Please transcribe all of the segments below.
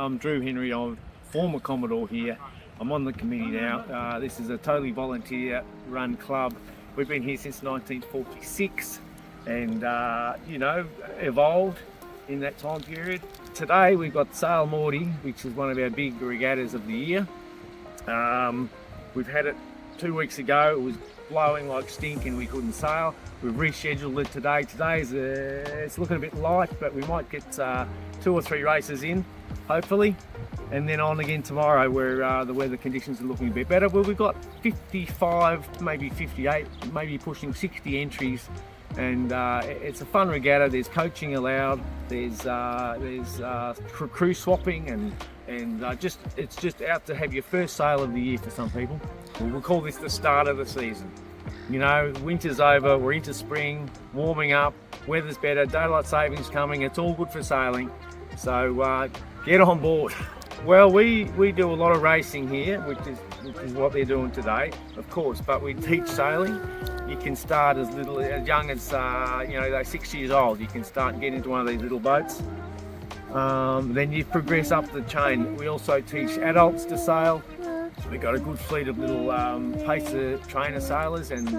I'm Drew Henry. I'm former Commodore here. I'm on the committee now. This is a totally volunteer-run club. We've been here since 1946 and, evolved in that time period. Today we've got Sail Mordi, which is one of our big regattas of the year. We've had it 2 weeks ago. It was blowing like stink and we couldn't sail. We've rescheduled it today. It's looking a bit light, but we might get 2 or 3 races in, hopefully, and then on again tomorrow where the weather conditions are looking a bit better. Well, we've got 55, maybe 58, maybe pushing 60 entries, and it's a fun regatta. There's coaching allowed, there's crew swapping, and it's just out to have your first sail of the year for some people. We'll call this the start of the season. You know, winter's over, we're into spring, warming up, weather's better, daylight savings coming, it's all good for sailing. So get on board. Well, we do a lot of racing here, which is what they're doing today, of course, but we teach sailing. You can start as young as, they're 6 years old. You can start getting into one of these little boats. Then you progress up the chain. We also teach adults to sail. We've got a good fleet of little pacer trainer sailors, and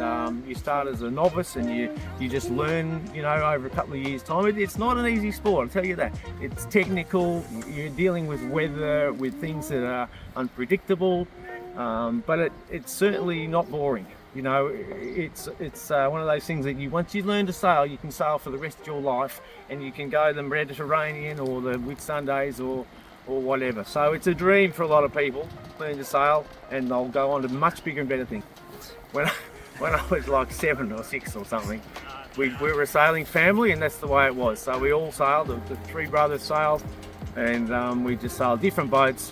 you start as a novice and you just learn, over a couple of years' time. It's not an easy sport, I'll tell you that. It's technical, you're dealing with weather, with things that are unpredictable, but it's certainly not boring. It's one of those things that once you learn to sail, you can sail for the rest of your life, and you can go the Mediterranean or the Whitsundays or whatever. So it's a dream for a lot of people, learn to sail, and they'll go on to much bigger and better things. When I was like 7 or 6 or something, we were a sailing family, and that's the way it was. So we all sailed, the 3 brothers sailed, and we just sailed different boats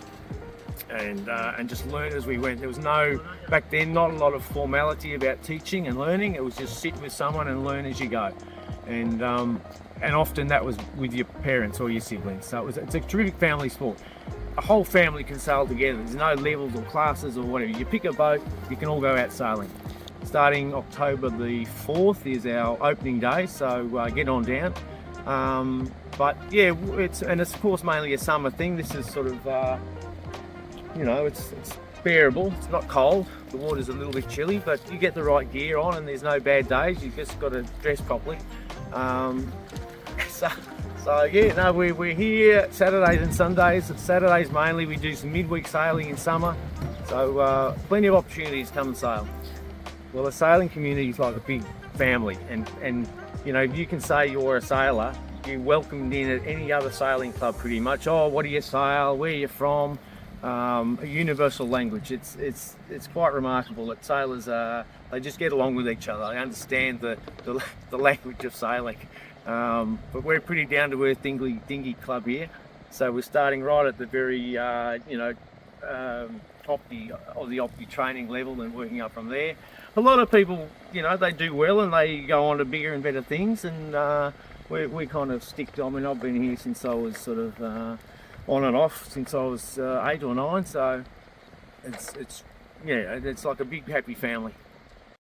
and just learned as we went. There was back then, not a lot of formality about teaching and learning. It was just sit with someone and learn as you go. And often that was with your parents or your siblings. So it's a terrific family sport. A whole family can sail together. There's no levels or classes or whatever. You pick a boat, you can all go out sailing. Starting October the 4th is our opening day, so get on down. But yeah, it's of course mainly a summer thing. This is sort of, it's bearable. It's not cold. The water's a little bit chilly, but you get the right gear on and there's no bad days. You've just got to dress properly. We're here Saturdays and Sundays. Saturdays mainly. We do some midweek sailing in summer, so plenty of opportunities to come and sail. Well, the sailing community is like a big family, and you can say you're a sailor, you're welcomed in at any other sailing club pretty much. Oh, what do you sail? Where are you from? A universal language. It's quite remarkable that sailors they just get along with each other. They understand the language of sailing. But we're pretty down to earth dinghy club here, so we're starting right at the very Opti training level and working up from there. A lot of people, they do well and they go on to bigger and better things, and we kind of stick to. I mean, I've been here since I was sort of on and off since I was 8 or 9, so it's like a big happy family.